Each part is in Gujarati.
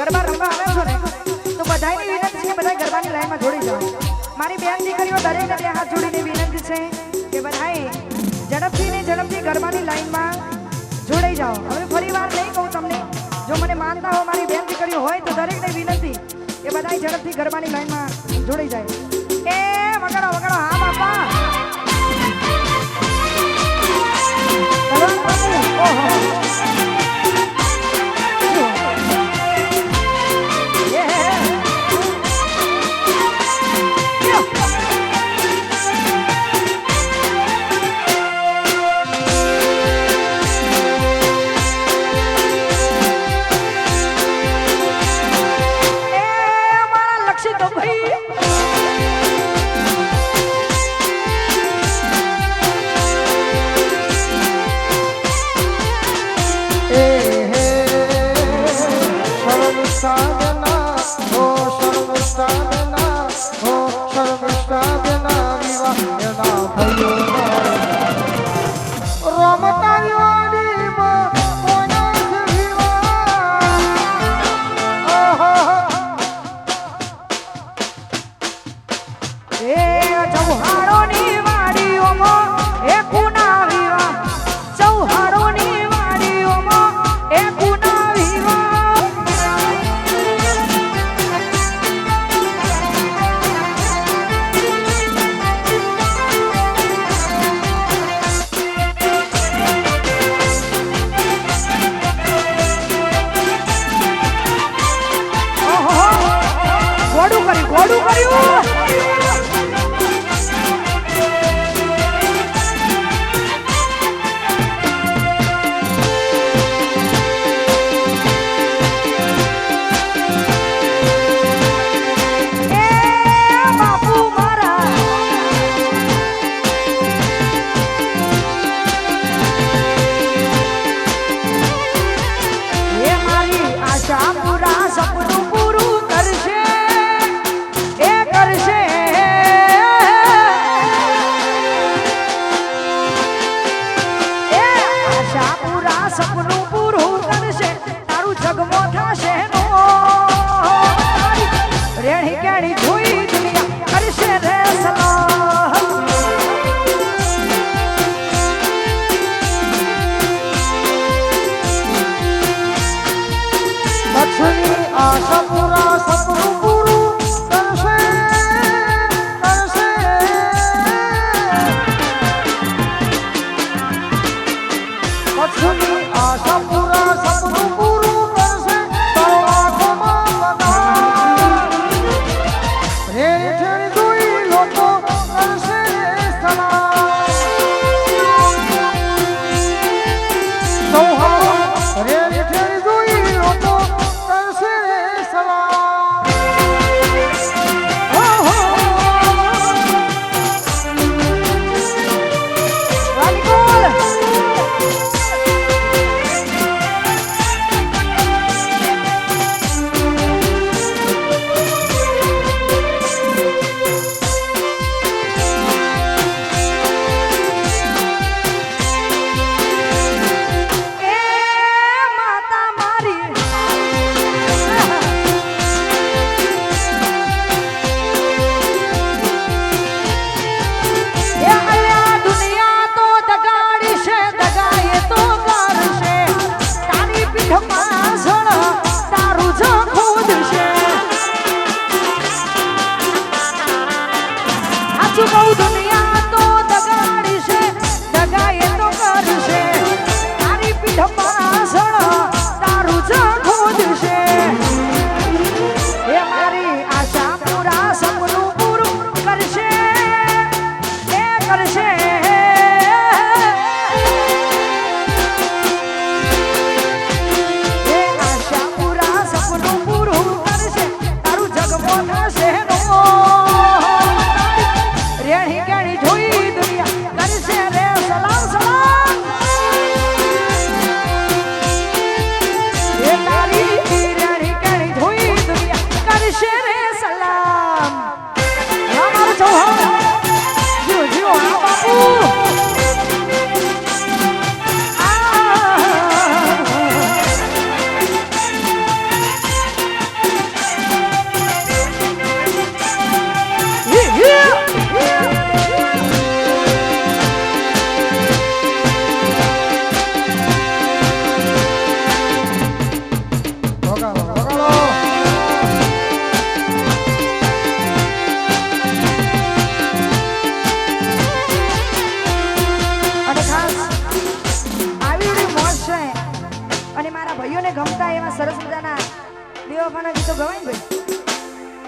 ગરબા રમવા આવ્યા છો ને તો બધાની વિનંતી છે કે બધા ગરબાની લાઈનમાં જોડી જાઓ. મારી બેન દીકરીઓ દરેકને બે હાથ જોડીને વિનંતી છે કે બધાએ ઝડપથી ગરબાની લાઈનમાં જોડાઈ જાઓ. હવે ફરી વાર નહીં કહું તમને, જો મને માનતા હો મારી બેન દીકરીઓ હોય તો દરેકને વિનંતી કે બધાએ ઝડપથી ગરબાની લાઈનમાં જોડાઈ જાય. એ વગાડો વગાડો, હા બાપા. ઓહો રે ઠેરી જોઈ લોકો કરશે સલા ગમતા એવા સરસ મજાના બેવફાના ગીતો ગવાય ને ભાઈ?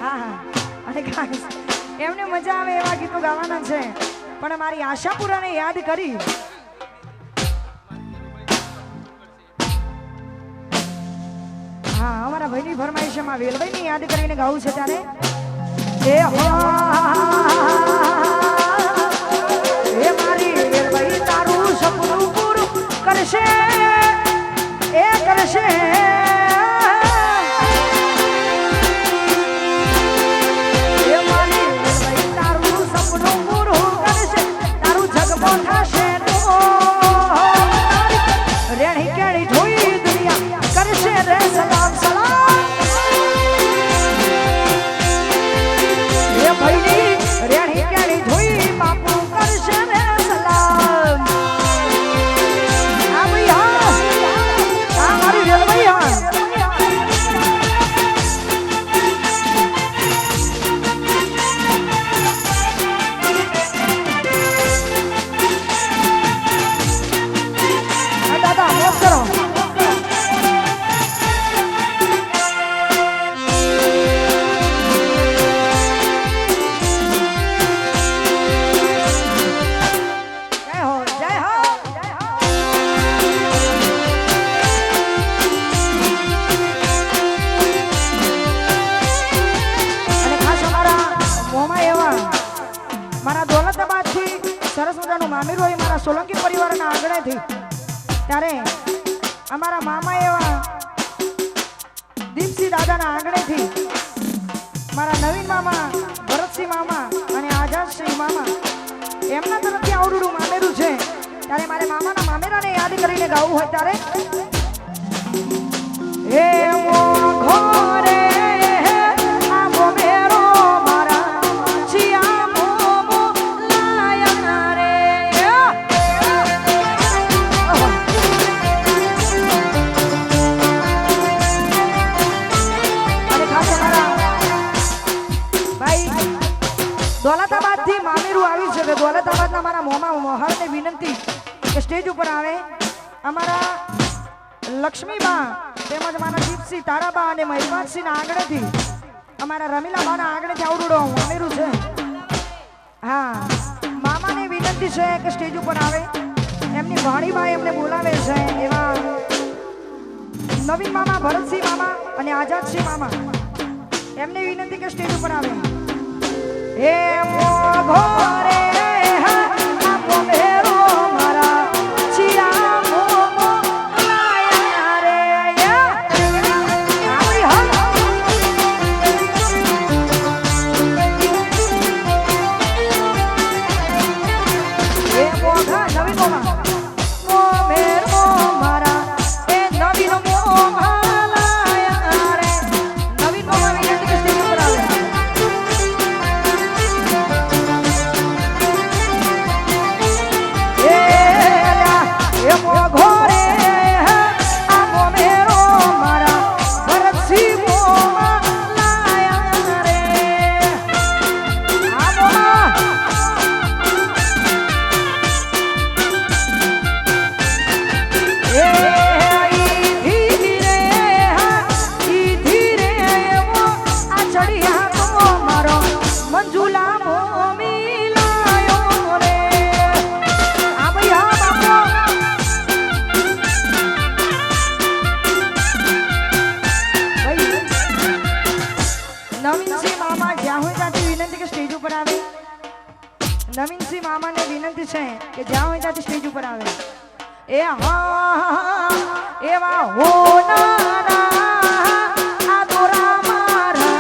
હા હા. અને ગાઈસ એમને મજા આવે એવા ગીતો ગાવાના છે, પણ મારી આશાપુરાને યાદ કરી હા અમારા ભાઈની ફરમાઈશમાં વેલભાઈને યાદ કરીને ગાવું છે ત્યારે એ મારી વેલભાઈ તારું સપનું પૂરું કરશે એ કરશે સોલંકી પરિવારના આંગણેથી ત્યારે અમારા મામા એવા દીપસિંહ દાદાના આંગણેથી મારા નવીન મામા ભરતસિંહ મામા અને આઝાદસિંહ મામા એમના તરફથી આવડું મામેરું છે, ત્યારે મારે મામાના મામેરાને યાદ કરીને ગાવું હોય ત્યારે હે મોઘો રે દौलताबाद થી મામેરું આવ્યું છે. દौलताबादના મારા મોમા મોહરને વિનંતી કે સ્ટેજ ઉપર આવે. અમારા લક્ષ્મીબા તેમજ મારા દીપસિંહ તારાબા અને મહિપાતસિંહના આંગણેથી અમારા રમીલાબાના આંગણેથી આવડું મામેરું છે. હા મામાને વિનંતી છે કે સ્ટેજ ઉપર આવે. એમની ભાણીબા એમને બોલાવે છે એવા નવીન મામા ભરતસિંહ મામા અને આઝાદસિંહ મામા એમને વિનંતી કે સ્ટેજ ઉપર આવે. હે મોઘો રે આપો મેરો મારા ચિયા મોમો લાયા રે આવડી હલ હે મોઘા નવીન મોમા મો મેરો મારા એ નવીન મોમા લાયા રે નવીન મોમા વિનંતી કે સ્ટેજ ઉપર આવે. નવીનસિંહ મામાને વિનંતી છે કે જ્યાં હોય ત્યાંથી સ્ટેજ ઉપર આવે. એ હા એવા હો ના આ દોરા મારા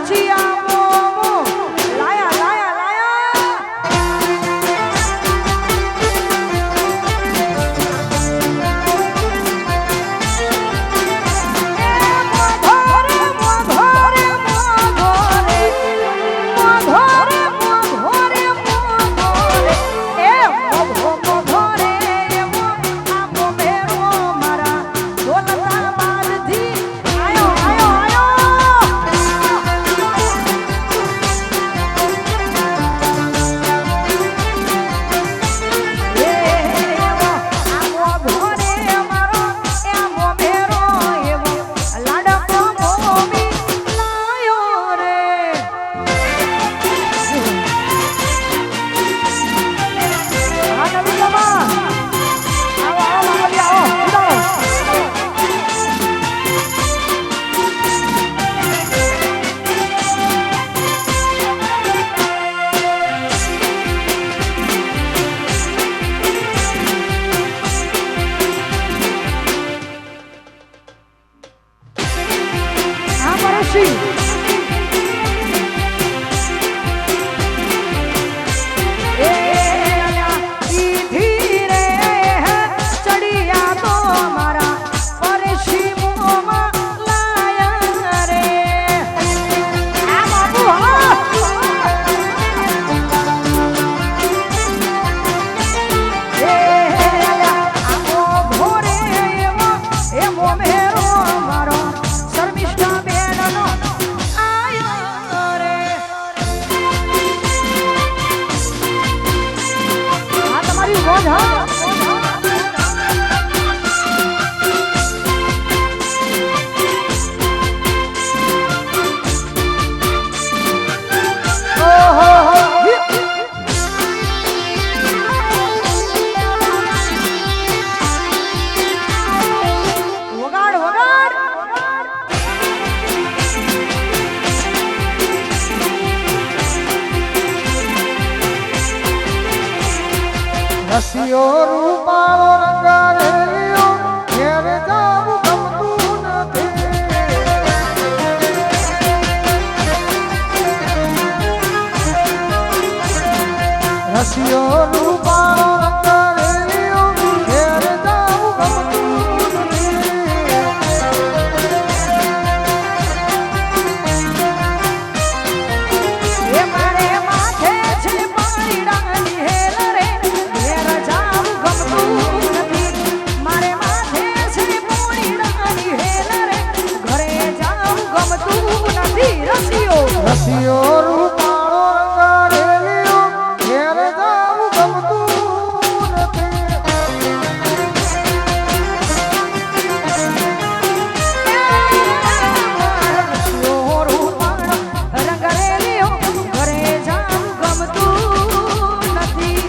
ચિયા મોમો લાયા લાયા લાયા મારા દોલતાબાદ દેશી રસિયો રૂપાળો રંગારેલિયો ઘેર જાવું ગમતું નથી રસિયો રૂપાળો રંગારેલિયો ઘેર જાવું ગમતું નથી એ મારે માથે છે પાણીડાની હેલ રે ઘેર જાવું ગમતું નથી મારે માથે છે પાણીડાની હેલ રે ઘરે જાવું ગમતું નથી રસિયો રસિયો રૂપાળો રંગારેલિયો ઘેર જાવું ગમતું નથી રસિયો રૂપાળો રંગરેલિયો ઘરે જાવું ગમતું નથી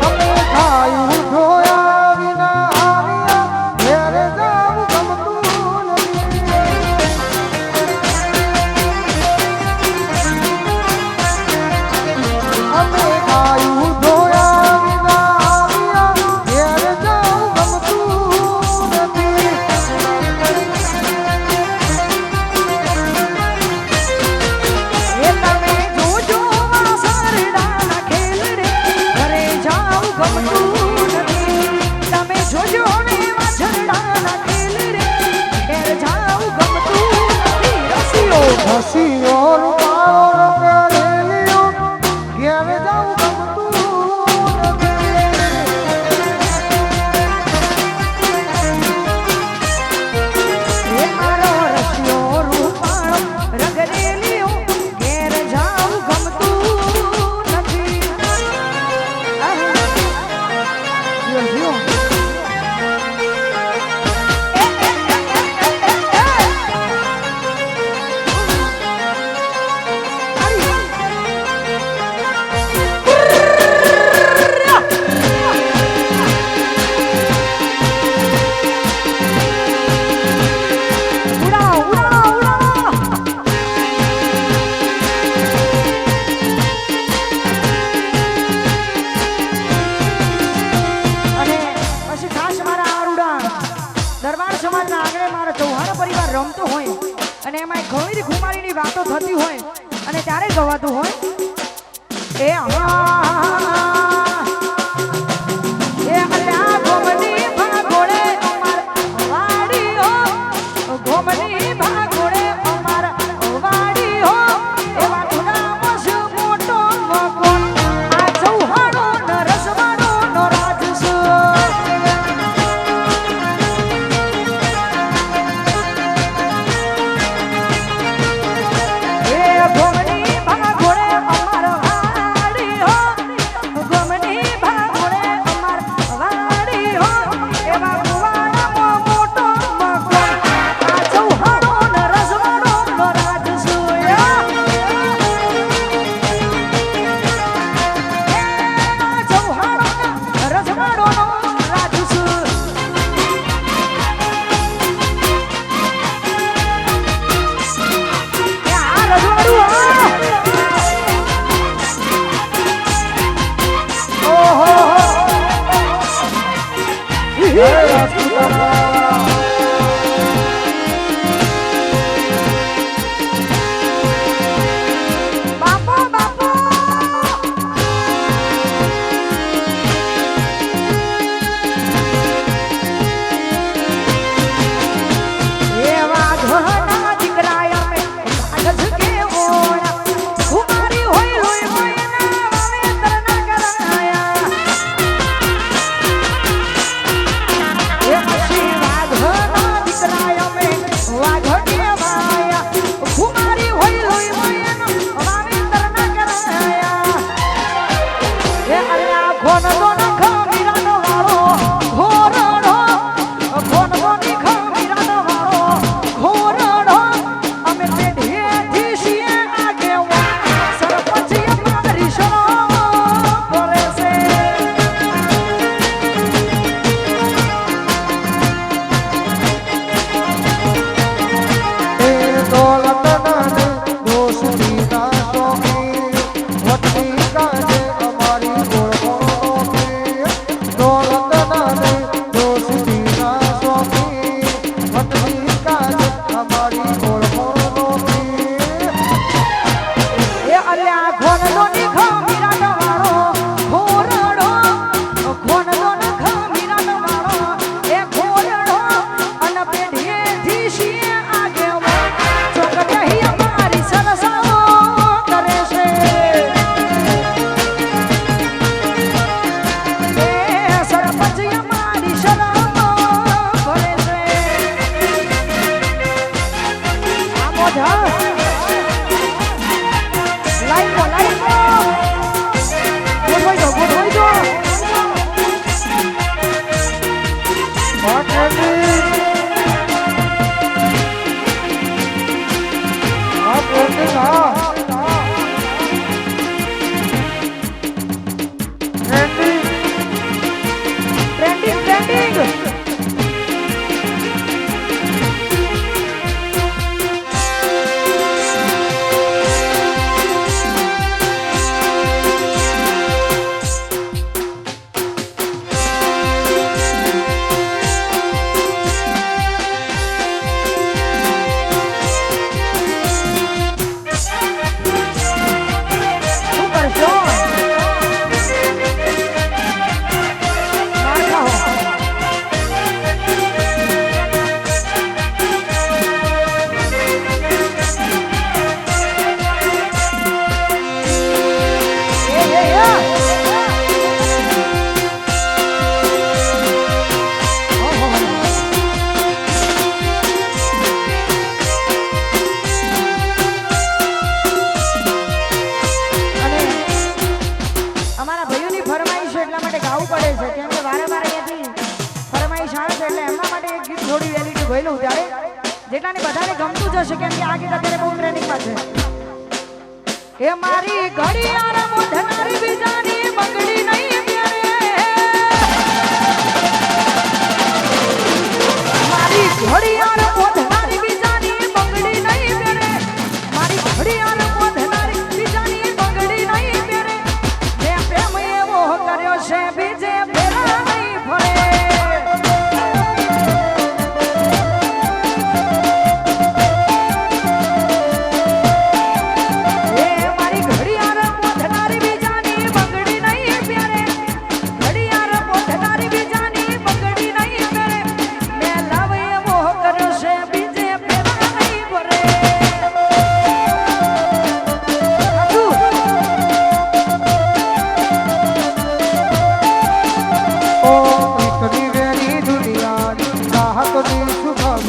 અમે ખાયું ઢોયા વિના આવ્યા ઘેર જાવું ગમતું નથી અમે ખાયું ઢોયા વિના આવ્યા ઘેર જાવું ગમતું નથી એ તમે જોજો વાસરડાના ખેલ રે ઘરે જાવું ગમતું નથી તમે જોજો ને વાસરડાના ખેલ રે ઘેર જાવું ગમતું નથી રસિયો રસિયો રૂપાળો રંગારેલિયો ઘેર જાવું ગમતું નથી એ મારો રસિયો રૂપાળો રંગરેલિયો ઘેર જાવું ગમતું નથી ઉડા ઉડા ઉડા અને પછી ખાસ મારા આરુડા દરબાર સમાજના આંગણે મારો ચૌહાણ પરિવાર રમતો હોય અને એમાં ઘણી ખુમારીની વાતો થતી હોય અને ત્યારે ગવાતું હોય એ એ અલ્યા ગોમની ભાગોળે અમાર વાડીઓ ગોમની ભાગોળે અમાર વાડીઓ એવા ગુનામસ મોટો મકોન આ ચૌહાણો નરસવાડો નો રાજસો એ ગોમની ભાગોળે અમાર વાડીઓ વહેલું ત્યારે જેટલાને બધાને ગમતું જ હશે કેમ કે આ ગીત અત્યારે બહુ ટ્રેન્ડિંગમાં છે એ મારી ઘડિયાળ મોઢનારી બીજાની બંગડી નહીં મારી ઘડિયાળ મોઢનારી બીજાની બંગડી નહીં પહેરે મારી ઘડિયાળ મોઢનારી બીજાની બંગડી નહીં પહેરે મેં પ્રેમ એવો કર્યો છે બીજે ફેરા નહીં ફરે મારી ઘડિયાળ મોઢનારી બીજાની બંગડી નહીં પહેરે ઘડિયાળ મોઢનારી બીજાની બંગડી નહીં પહેરે મેં લાવ એવો કર્યો છે બીજે ફેરા નહીં ફરે ઓ ઇતની વેરી દુનિયાની ચાહતની સુખબર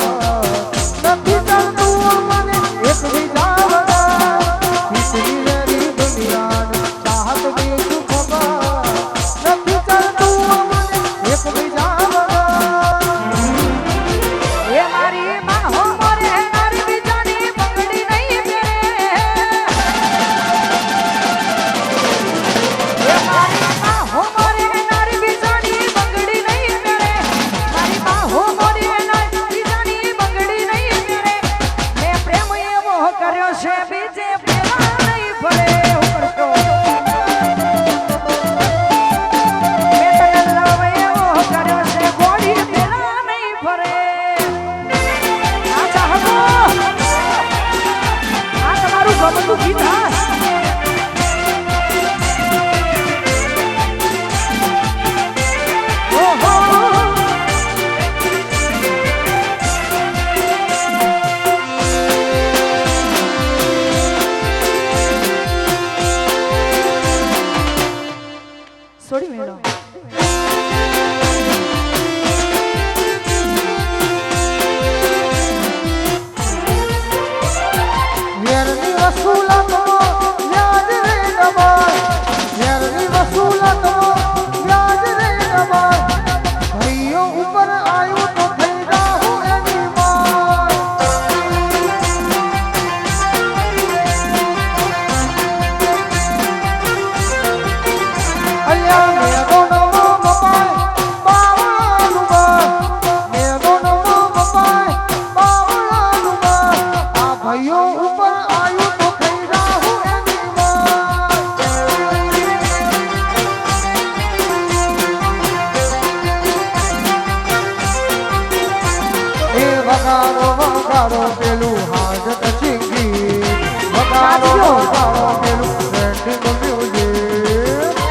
નથી ચાલતું મને એક બીજા વગર ઇતની વેરી દુનિયાની ચાહતની સુખબર નથી ચાલતું મને એક બીજા વગર એ મારી માં હો મોરે નારી બીજાની બંગડી નહીં પહેરે એ મારી માં હો મોરે નારી બીજાની બંગડી નહીં પહેરે મારી માં હો મોરે નારી બીજાની બંગડી નહીં પહેરે મેં પ્રેમ એવો કર્યો છે બીજે ફેરા નહીં ફરે હું કરશો મેં તને લવ એવો કર્યો છે ગોળી ફેરા નહીં ફરે આ ચાહતો આ તમારું ગમતું ગીત હા ઓહો છોડી મેળો વેરની વસૂલાતો વ્યાજ રે ડબલ વેરની વસૂલાતો વ્યાજ રે ડબલ ભાઈઓ ઉપર આવ્યું તો થઈ જાઉં એની માર અલ્યા મેરો નવો બપાય બાવળાનું બાર મેરો નવો બપાય બાવળાનું બાર આ ભાઈઓ ઉપર આવ્યું તો થઈ જાઉં એની માર એ વગાડો વગાડો પેલું હાજત ચીંગી વગાડો વગાડો પેલું ટ્રેન્ડિંગ મ્યુઝિક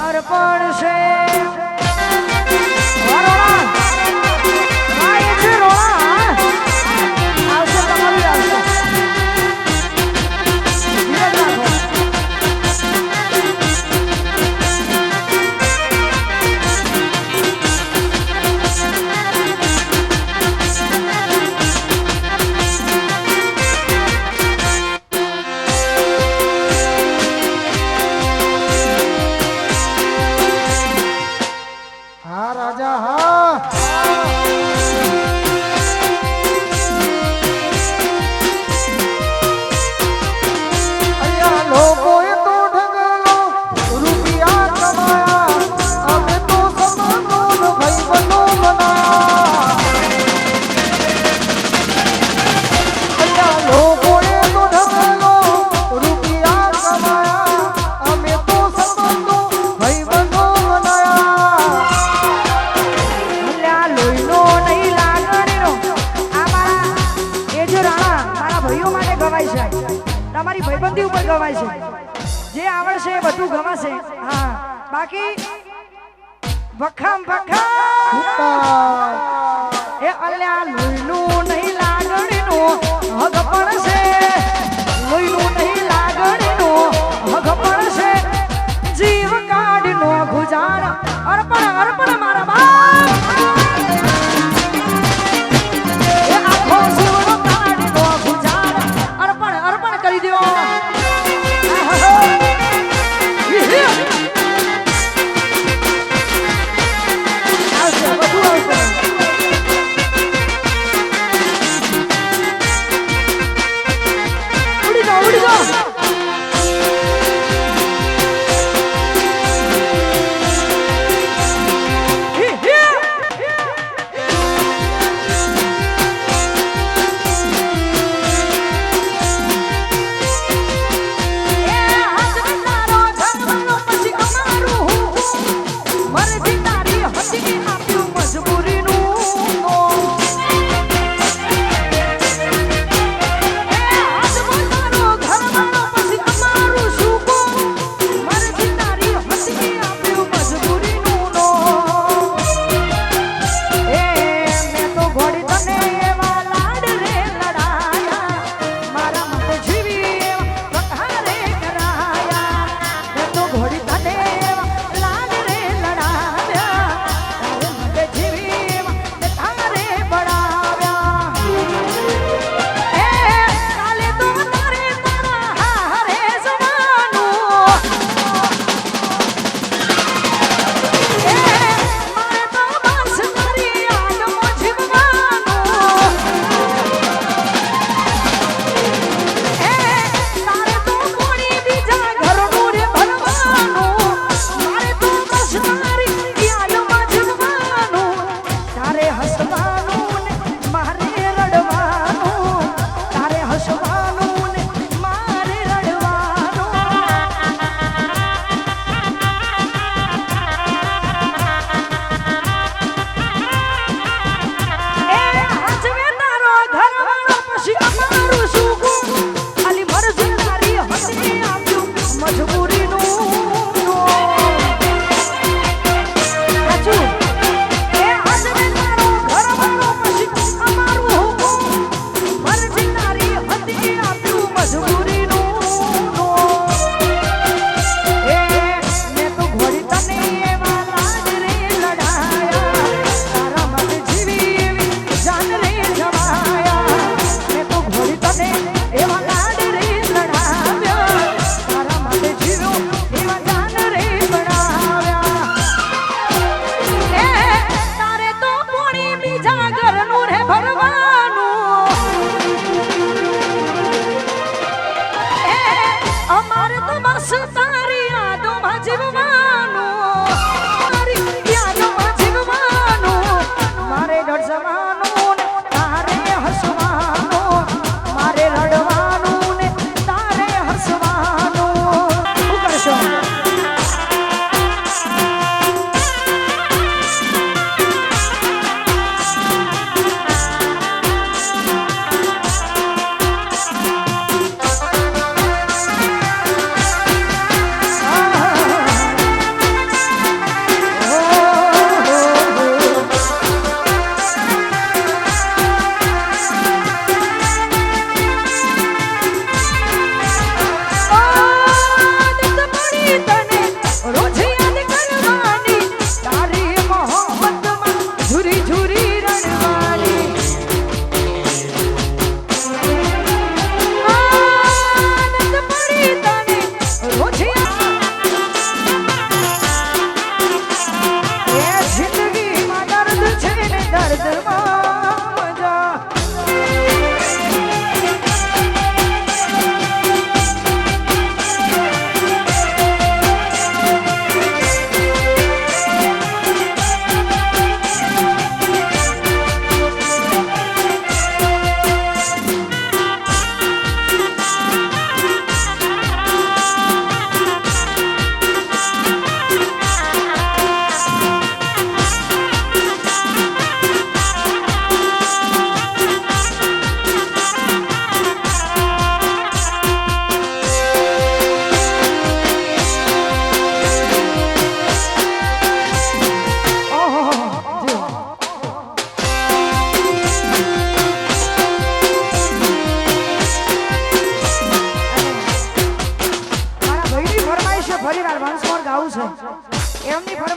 અર્પણ છે વારોણા ભાઈ છે રોણા આવશે તમારું આવશે ધીરજ રાખો હા રાજા હા અહીંયા લોકોએ તો ઢગલો રૂપિયા કમાયા અમે તો સંબંધો ને ભાઈબંધો બનાયા અહીંયા લોકોએ તો ઢગલો રૂપિયા કમાયા અમે તો સંબંધો ભાઈબંધો બનાયા અલ્યા લોહીનો નહીં લાગણીનો આ મારા એ જે રાણા મારા ભાઈઓ માટે ગવાય છે તમારી ભાઈબંધી ઉપર ગવાય છે જે આવડશે એ બધું ગવાશે હા બાકી વખામ વખામ એ અલ્યા લોહીનું નહીં લાગણીનું હક પણ છે લોહીનું નહીં લાગણીનું હક પણ છે જીવ કાઢનો ગુજાર અર્પણ અર્પણ મારા બાપ એ આખો જીવનો કાઢનો ગુજાર અર્પણ અર્પણ કરી દો આવશે બધું આવશે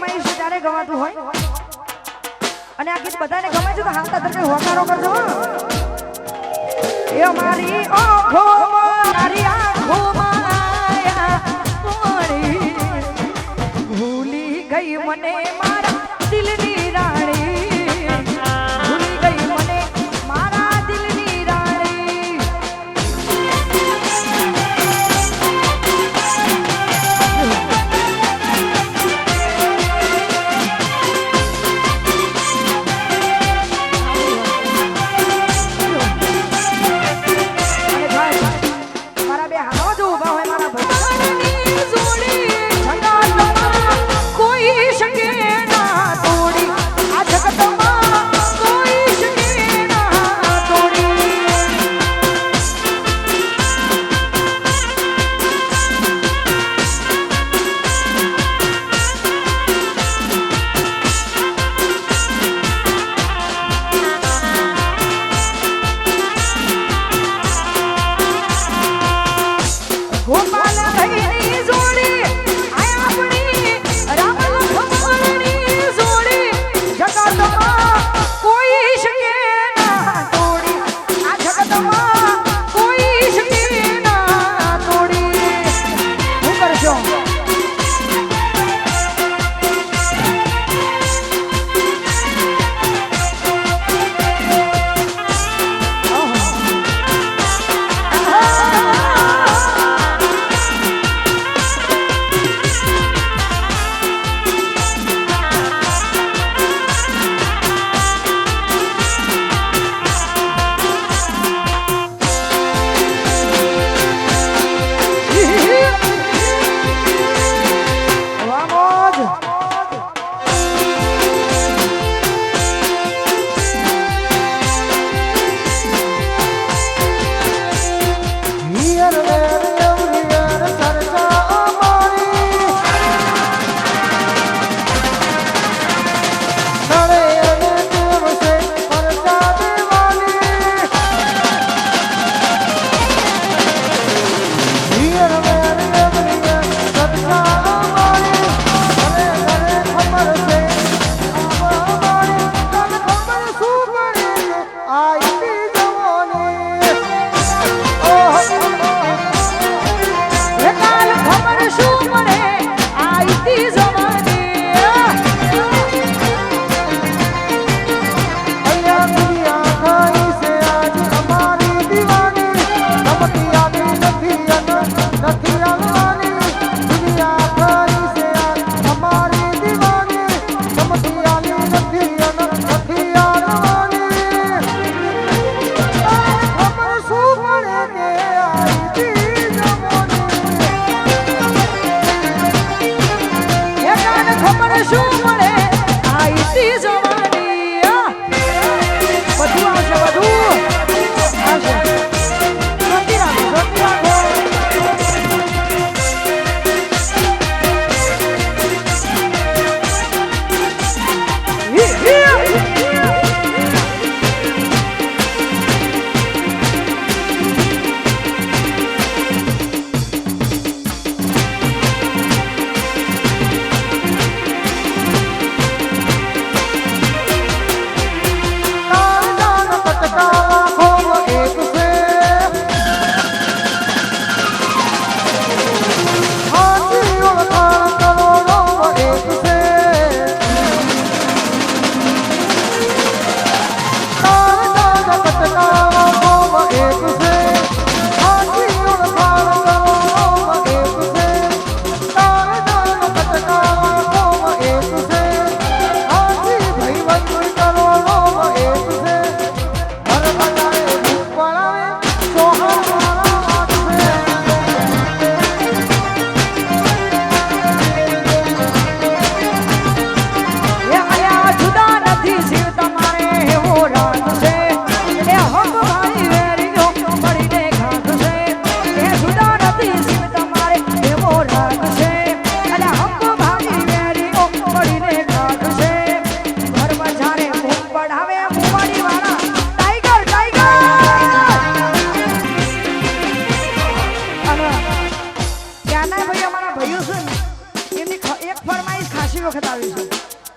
ફરમાઈશ ત્યારે ગવાતું હોય અને આ ગીત બધાને ગમે છે તો હાથ તરકે હોકારો કરજો એ મારી આંખોમાં મારી આંખોમાં આયા પાણી ભૂલી ગઈ મને મારા દિલની રાણી ભૂલી ગઈ મને મારા દિલની રાણી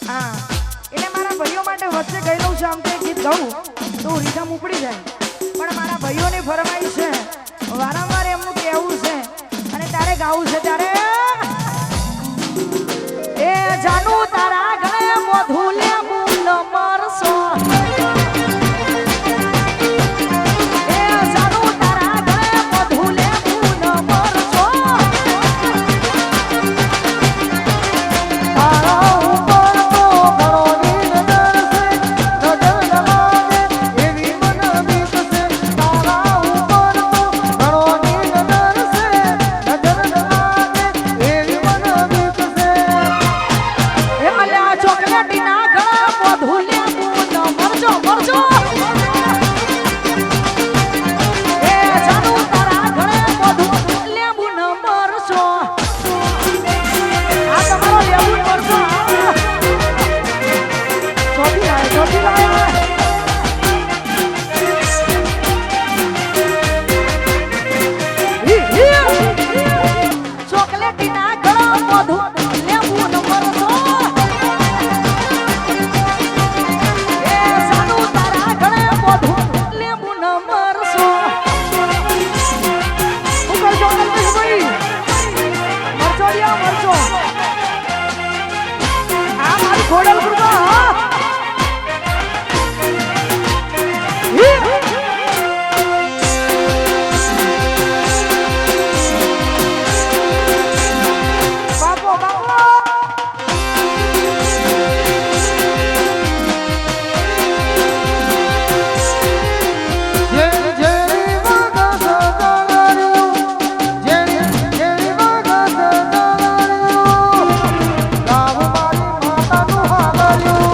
હા એટલે મારા ભાઈઓ માટે વચ્ચે ગયેલું છે આમ તો એક ગીત ગાઉં તો રીધમ ઉપડી જાય પણ મારા ભાઈઓની ફરમાઈશ છે વારંવાર એમનું કહેવું છે અને તારે ગાવું છે ત્યારે એ જાનુ તારા ગળે મોઢું લેવું ન મરસો એ જાનુ તારા ગળે મોઢું લેવું ન મરસો તારા ઉપર તો ઘણોની નજર છે, નજર ન લાગે એવી મને બીક છે. તારા ઉપર તો ઘણોની નજર છે, નજર ન લાગે એવી મને બીક છે. એ અલ્યા ચોકલેટીના ગળે મોઢું લેવું ન મરજો મરજો એ જાનુ તારા ગળે મોઢું લેવું ન મરજો આ તમારો લેવું ન મરજો ચોથી લાય ચોકલેટીના ગળે મોઢું લેવું ન મરજો એ જાનુ તારા ગળે મોઢું લેવું ન મરજો હું કરજો ભાઈ મરજો લ્યો મરજો આ મારી ઘોડલ ગુરબા બાપો બાપો જેરી જેરી વાગસ જાગર્યું, જેરી જેરી વાગસ જાગર્યું, ગામ મારી માતાનું હાગર્યું.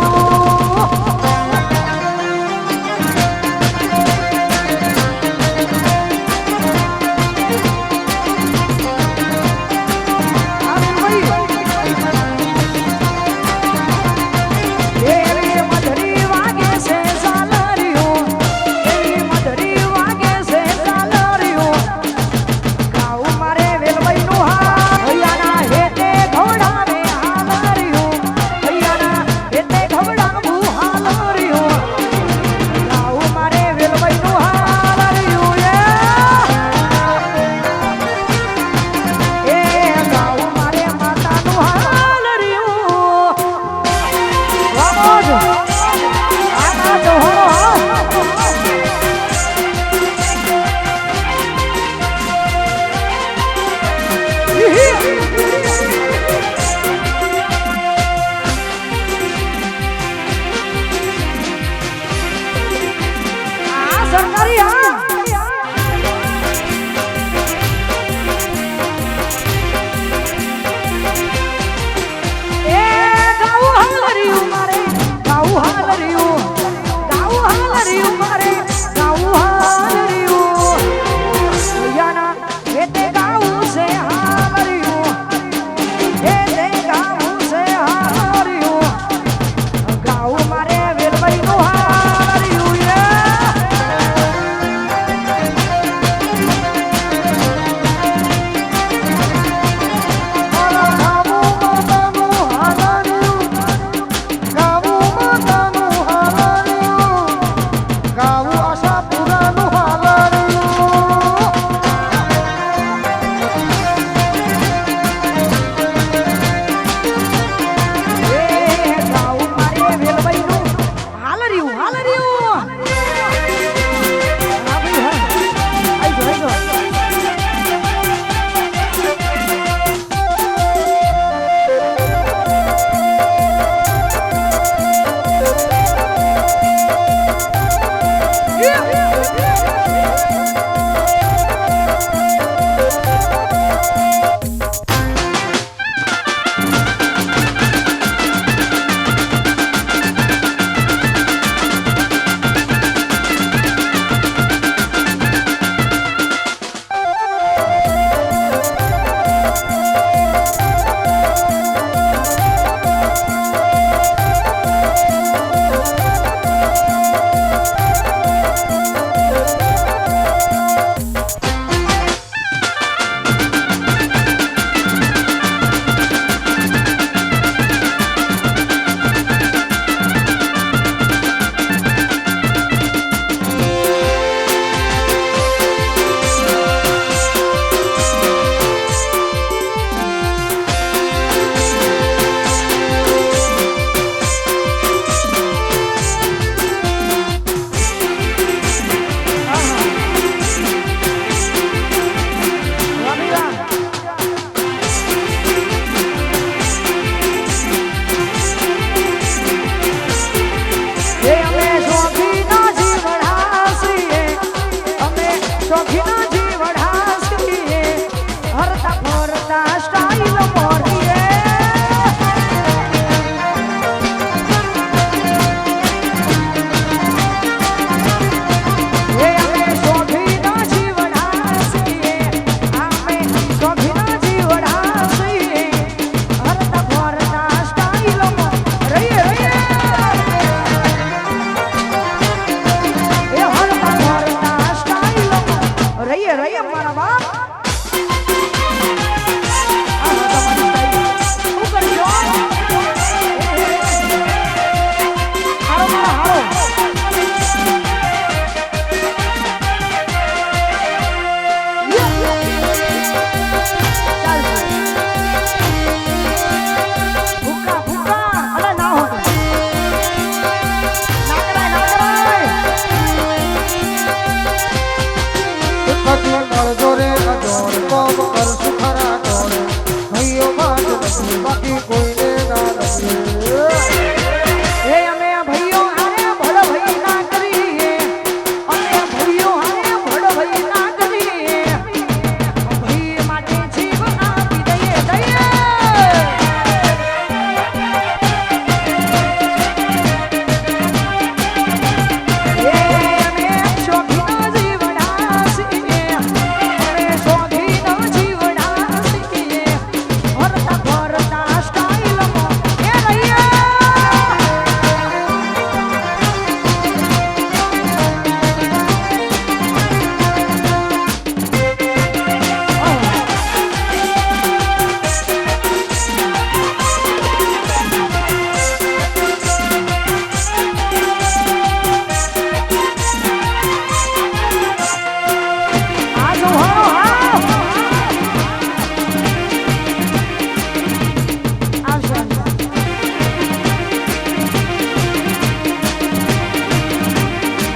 એ અમે ભાઈઓ હારે ભળો ભાઈ ના કરીએ અમે ભાઈઓ હારે ભળો ભાઈ ના કરીએ ભાઈ માટે જીવ આપી દઈએ દઈએ એ અમે શોખીનો જીવડા છીએ અમે શોખીનો જીવડા છીએ ભરતા ભરતા સ્ટાઇલમાં એ રહીએ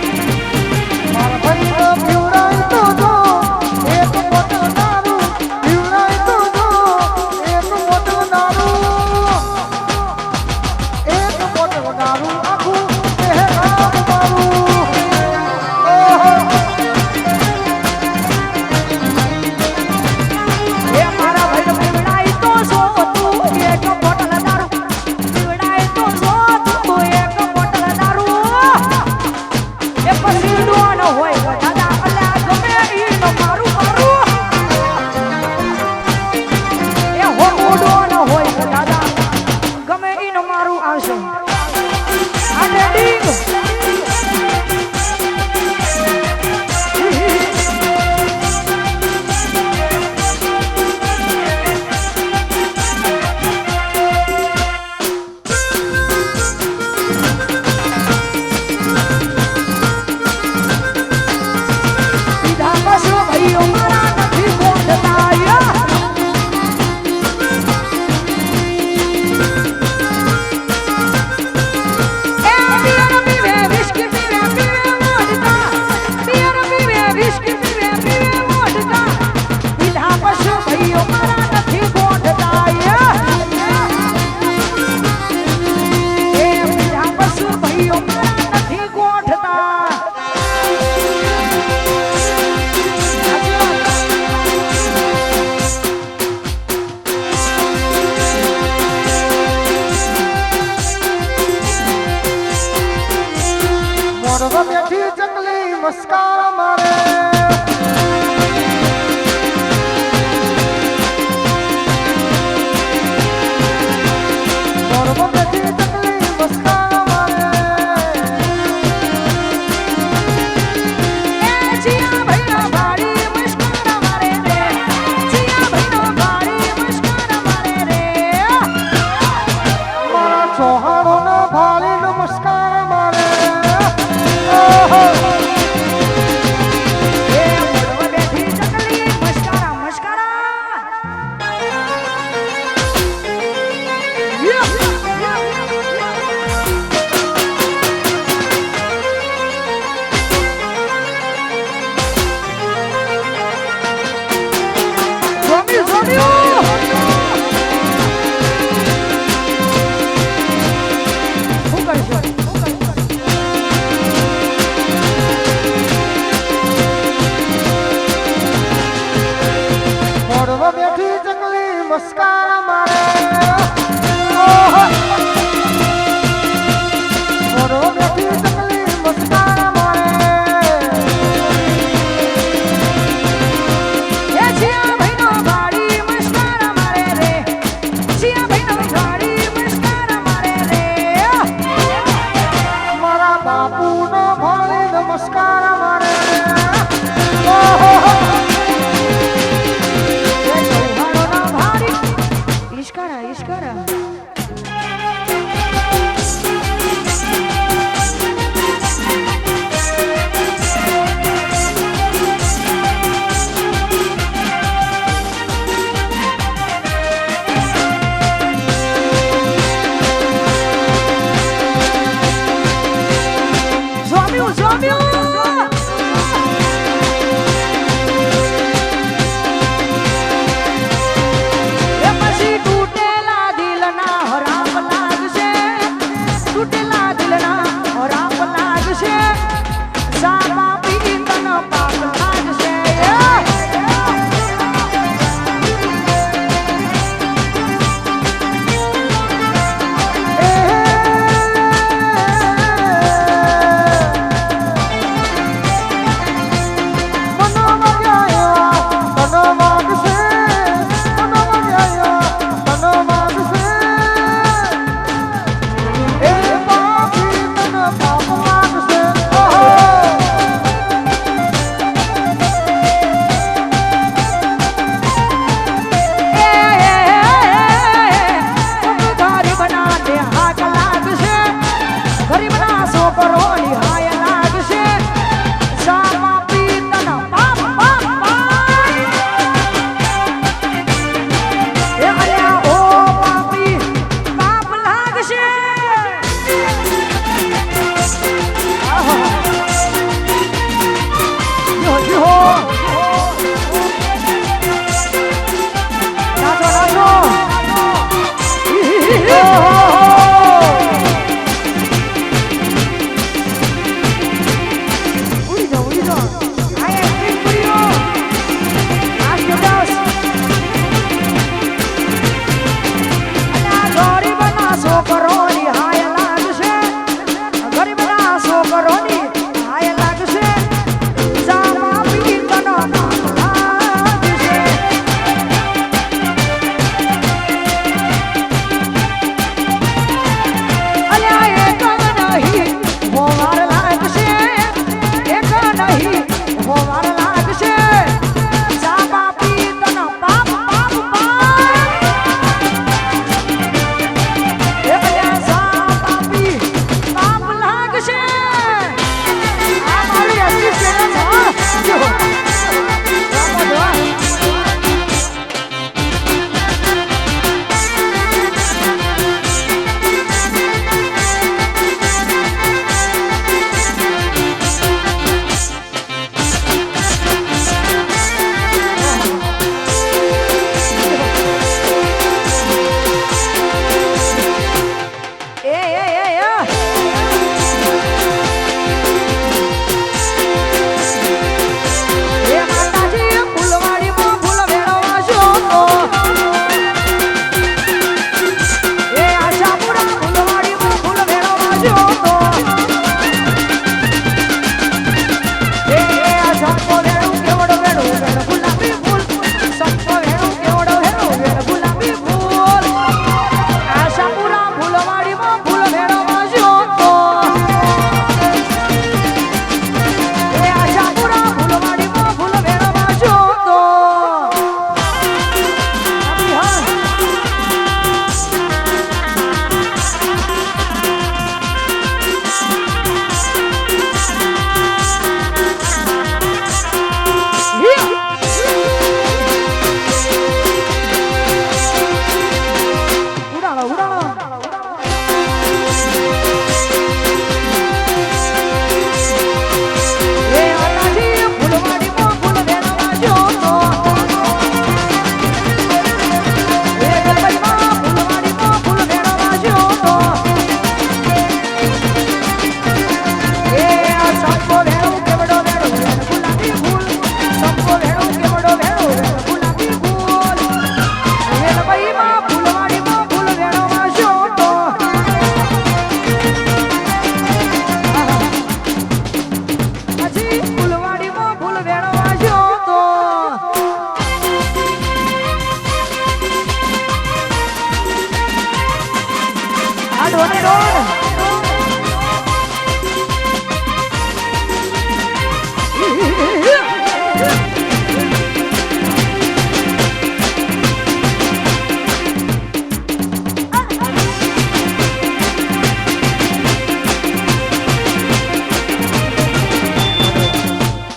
મારા ભાઈનો પીવડાય તો જો એક મોટો દારૂ પીવડાય તો જો એક મોટો દારૂ આખું કહેરામ મારું ઓહો એ મારા ભાઈ પીવડાય તો જો તું એક બોટલ દારૂ પીવડાય તો જો તું એક બોટલ દારૂ એ પછી ડોન હોય દાદા અલ્યા ગમે ઈનો મારું મારું એ હો ડોન હોય દાદા ગમે ઈનો મારું આવશે આ રેડી સીધા બસો ભાઈઓ મારા નથી ગોઠતા મોરવા બેઠી જંગલી મસ્કા મારે મોરવા બેઠી જંગલી મસ્કા મારે જીયા ભાઈનો ભાડી મુસ્કાન મારે રે જીયા ભાઈનો ભાડી મુસ્કાન મારે રે મારા ચોહાણોના ભાળી નમસ્કાર મારે ઓહો એ મોરવા બેઠી ચકલી મસ્કારા મસ્કારા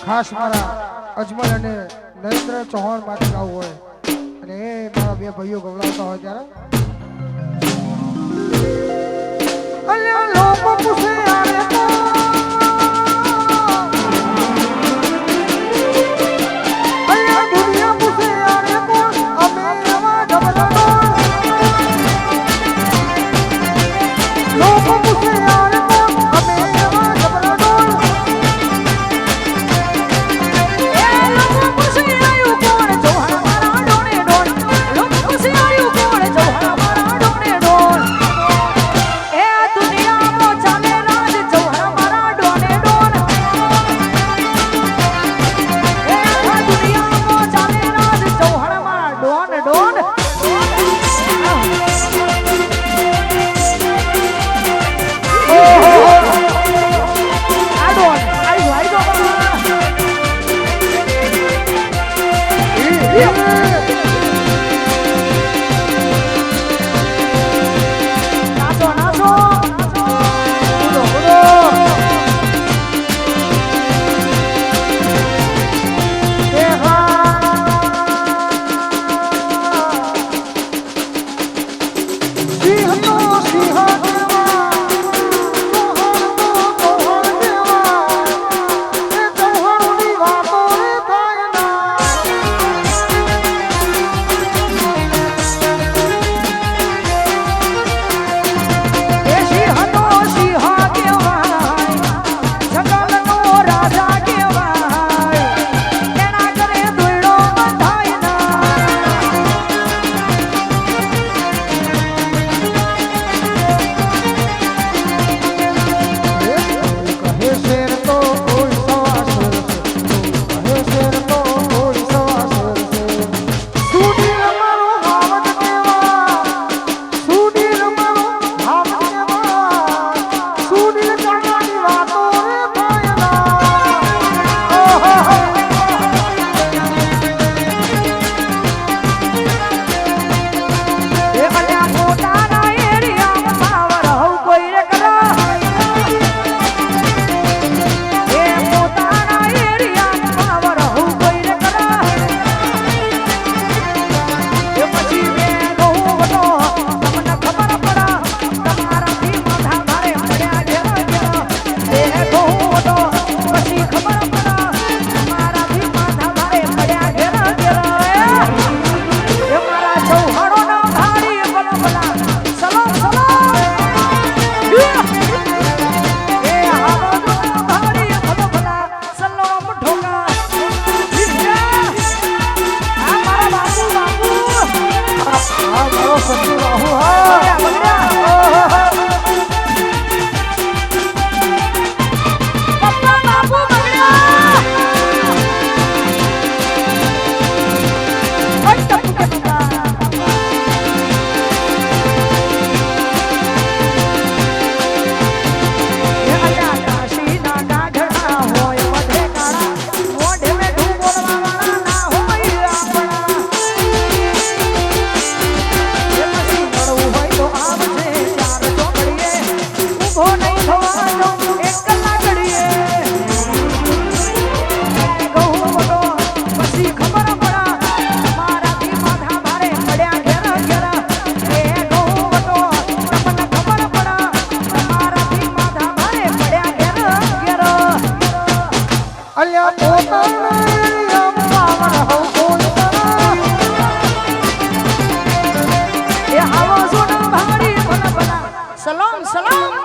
ખાસ મારા અજમલ અને નરેન્દ્ર ચૌહાણ માટે ગાવું હોય અને એ મારા બે ભાઈઓ ગવડાવતા હોય ત્યારે અલ્યા લોકો પૂછે આને તો અલ્યા દુનિયા પૂછે આને તો અમે એવા ઢબલાનો લોકો પૂછે આને તો અમે એવા ઢબલાનો સલામ સલામ